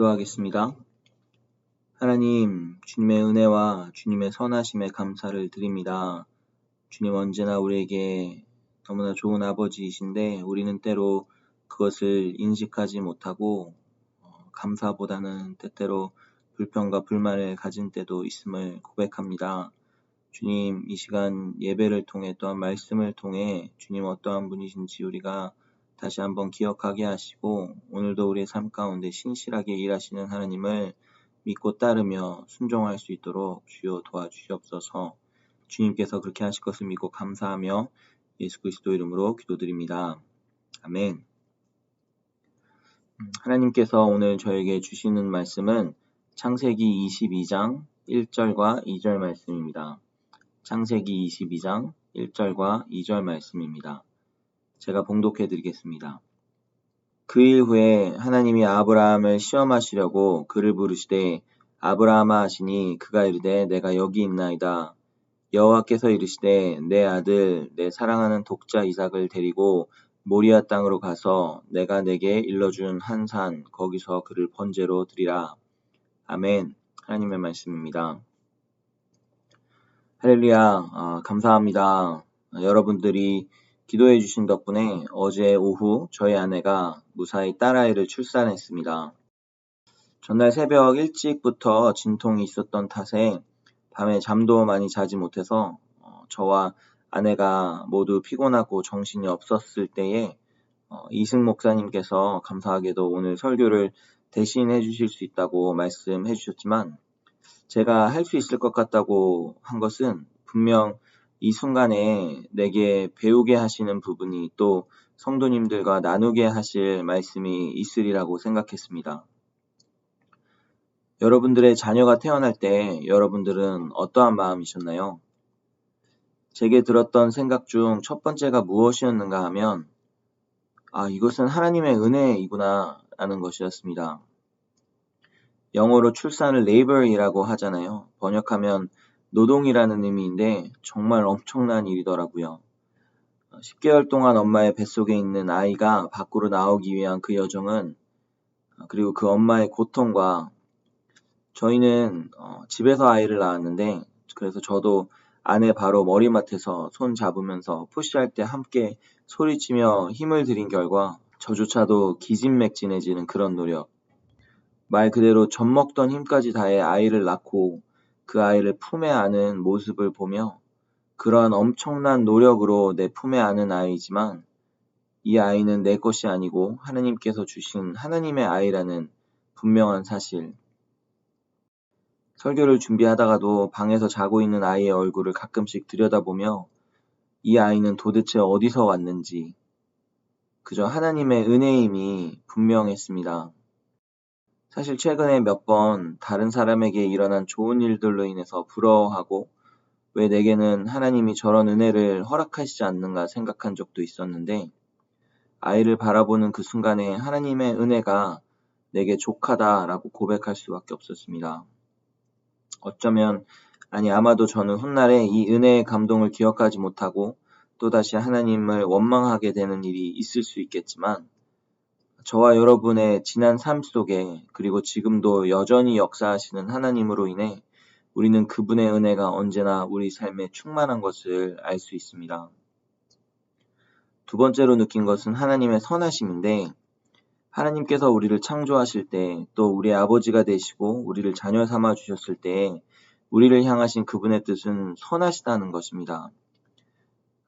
기도하겠습니다. 하나님, 주님의 은혜와 주님의 선하심에 감사를 드립니다. 주님 언제나 우리에게 너무나 좋은 아버지이신데 우리는 때로 그것을 인식하지 못하고 감사보다는 때때로 불평과 불만을 가진 때도 있음을 고백합니다. 주님, 이 시간 예배를 통해 또한 말씀을 통해 주님 어떠한 분이신지 우리가 다시 한번 기억하게 하시고 오늘도 우리의 삶 가운데 신실하게 일하시는 하나님을 믿고 따르며 순종할 수 있도록 주여 도와주시옵소서. 주님께서 그렇게 하실 것을 믿고 감사하며 예수 그리스도 이름으로 기도드립니다. 아멘. 하나님께서 오늘 저에게 주시는 말씀은 창세기 22장 1절과 2절 말씀입니다. 창세기 22장 1절과 2절 말씀입니다. 제가 봉독해 드리겠습니다. 그 일 후에 하나님이 아브라함을 시험하시려고 그를 부르시되 아브라함아 하시니 그가 이르되 내가 여기 있나이다. 여호와께서 이르시되 내 아들 내 사랑하는 독자 이삭을 데리고 모리아 땅으로 가서 내가 내게 일러준 한 산 거기서 그를 번제로 드리라. 아멘. 하나님의 말씀입니다. 할렐루야. 감사합니다. 여러분들이 기도해 주신 덕분에 어제 오후 저희 아내가 무사히 딸아이를 출산했습니다. 전날 새벽 일찍부터 진통이 있었던 탓에 밤에 잠도 많이 자지 못해서 저와 아내가 모두 피곤하고 정신이 없었을 때에 이승 목사님께서 감사하게도 오늘 설교를 대신해 주실 수 있다고 말씀해 주셨지만 제가 할 수 있을 것 같다고 한 것은 분명 이 순간에 내게 배우게 하시는 부분이 또 성도님들과 나누게 하실 말씀이 있으리라고 생각했습니다. 여러분들의 자녀가 태어날 때 여러분들은 어떠한 마음이셨나요? 제게 들었던 생각 중 첫 번째가 무엇이었는가 하면 이것은 하나님의 은혜이구나 라는 것이었습니다. 영어로 출산을 labor이라고 하잖아요. 번역하면 노동이라는 의미인데 정말 엄청난 일이더라고요. 10개월 동안 엄마의 뱃속에 있는 아이가 밖으로 나오기 위한 그 여정은 그리고 그 엄마의 고통과 저희는 집에서 아이를 낳았는데 그래서 저도 아내 바로 머리맡에서 손 잡으면서 푸시할 때 함께 소리치며 힘을 들인 결과 저조차도 기진맥진해지는 그런 노력. 말 그대로 젖먹던 힘까지 다해 아이를 낳고 그 아이를 품에 안은 모습을 보며 그러한 엄청난 노력으로 내 품에 안은 아이지만 이 아이는 내 것이 아니고 하나님께서 주신 하나님의 아이라는 분명한 사실. 설교를 준비하다가도 방에서 자고 있는 아이의 얼굴을 가끔씩 들여다보며 이 아이는 도대체 어디서 왔는지 그저 하나님의 은혜임이 분명했습니다. 사실 최근에 몇 번 다른 사람에게 일어난 좋은 일들로 인해서 부러워하고 왜 내게는 하나님이 저런 은혜를 허락하시지 않는가 생각한 적도 있었는데 아이를 바라보는 그 순간에 하나님의 은혜가 내게 족하다라고 고백할 수밖에 없었습니다. 어쩌면 아마도 저는 훗날에 이 은혜의 감동을 기억하지 못하고 또다시 하나님을 원망하게 되는 일이 있을 수 있겠지만 저와 여러분의 지난 삶 속에 그리고 지금도 여전히 역사하시는 하나님으로 인해 우리는 그분의 은혜가 언제나 우리 삶에 충만한 것을 알 수 있습니다. 두 번째로 느낀 것은 하나님의 선하심인데 하나님께서 우리를 창조하실 때 또 우리의 아버지가 되시고 우리를 자녀 삼아 주셨을 때 우리를 향하신 그분의 뜻은 선하시다는 것입니다.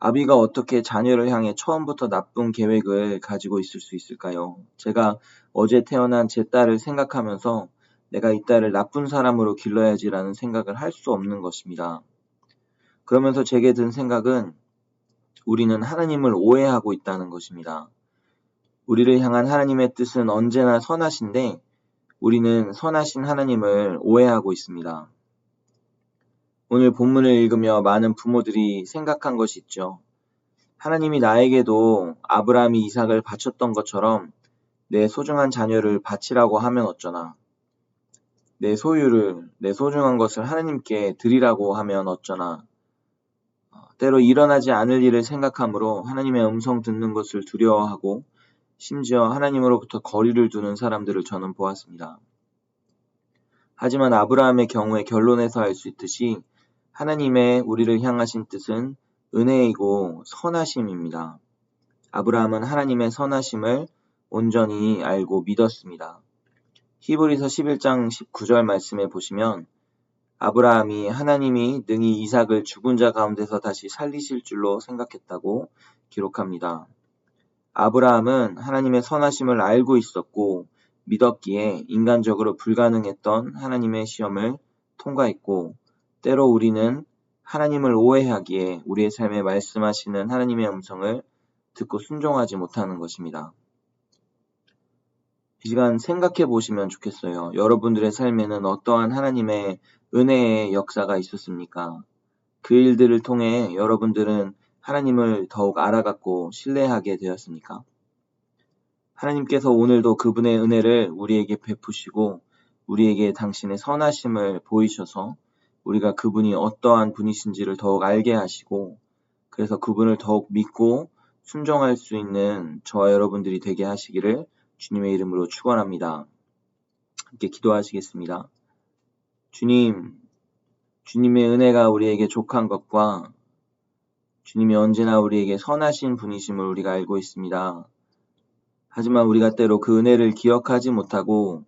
아비가 어떻게 자녀를 향해 처음부터 나쁜 계획을 가지고 있을 수 있을까요? 제가 어제 태어난 제 딸을 생각하면서 내가 이 딸을 나쁜 사람으로 길러야지라는 생각을 할 수 없는 것입니다. 그러면서 제게 든 생각은 우리는 하나님을 오해하고 있다는 것입니다. 우리를 향한 하나님의 뜻은 언제나 선하신데 우리는 선하신 하나님을 오해하고 있습니다. 오늘 본문을 읽으며 많은 부모들이 생각한 것이 있죠. 하나님이 나에게도 아브라함이 이삭을 바쳤던 것처럼 내 소중한 자녀를 바치라고 하면 어쩌나. 내 소유를, 내 소중한 것을 하나님께 드리라고 하면 어쩌나. 때로 일어나지 않을 일을 생각하므로 하나님의 음성 듣는 것을 두려워하고 심지어 하나님으로부터 거리를 두는 사람들을 저는 보았습니다. 하지만 아브라함의 경우의 결론에서 알 수 있듯이 하나님의 우리를 향하신 뜻은 은혜이고 선하심입니다. 아브라함은 하나님의 선하심을 온전히 알고 믿었습니다. 히브리서 11장 19절 말씀에 보시면 아브라함이 하나님이 능히 이삭을 죽은 자 가운데서 다시 살리실 줄로 생각했다고 기록합니다. 아브라함은 하나님의 선하심을 알고 있었고 믿었기에 인간적으로 불가능했던 하나님의 시험을 통과했고, 때로 우리는 하나님을 오해하기에 우리의 삶에 말씀하시는 하나님의 음성을 듣고 순종하지 못하는 것입니다. 이 시간 생각해 보시면 좋겠어요. 여러분들의 삶에는 어떠한 하나님의 은혜의 역사가 있었습니까? 그 일들을 통해 여러분들은 하나님을 더욱 알아갔고 신뢰하게 되었습니까? 하나님께서 오늘도 그분의 은혜를 우리에게 베푸시고 우리에게 당신의 선하심을 보이셔서 우리가 그분이 어떠한 분이신지를 더욱 알게 하시고, 그래서 그분을 더욱 믿고 순종할 수 있는 저와 여러분들이 되게 하시기를 주님의 이름으로 축원합니다. 함께 기도하시겠습니다. 주님, 주님의 은혜가 우리에게 족한 것과 주님이 언제나 우리에게 선하신 분이심을 우리가 알고 있습니다. 하지만 우리가 때로 그 은혜를 기억하지 못하고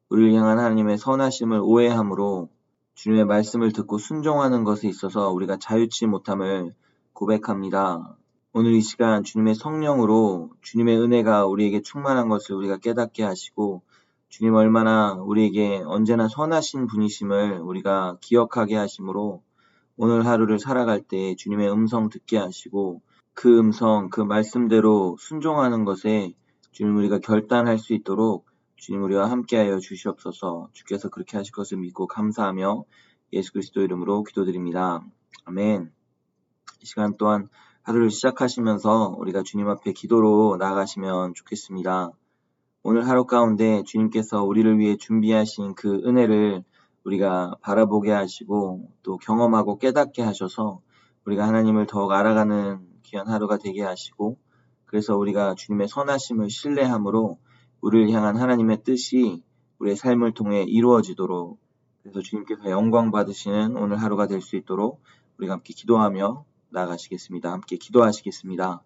우리를 향한 하나님의 선하심을 오해함으로 주님의 말씀을 듣고 순종하는 것에 있어서 우리가 자유치 못함을 고백합니다. 오늘 이 시간 주님의 성령으로 주님의 은혜가 우리에게 충만한 것을 우리가 깨닫게 하시고, 주님 얼마나 우리에게 언제나 선하신 분이심을 우리가 기억하게 하심으로 오늘 하루를 살아갈 때 주님의 음성 듣게 하시고 그 음성, 그 말씀대로 순종하는 것에 주님 우리가 결단할 수 있도록 주님 우리와 함께하여 주시옵소서. 주께서 그렇게 하실 것을 믿고 감사하며 예수 그리스도 이름으로 기도드립니다. 아멘. 이 시간 또한 하루를 시작하시면서 우리가 주님 앞에 기도로 나아가시면 좋겠습니다. 오늘 하루 가운데 주님께서 우리를 위해 준비하신 그 은혜를 우리가 바라보게 하시고 또 경험하고 깨닫게 하셔서 우리가 하나님을 더욱 알아가는 귀한 하루가 되게 하시고, 그래서 우리가 주님의 선하심을 신뢰함으로 우리를 향한 하나님의 뜻이 우리의 삶을 통해 이루어지도록, 그래서 주님께서 영광 받으시는 오늘 하루가 될 수 있도록 우리가 함께 기도하며 나아가시겠습니다. 함께 기도하시겠습니다.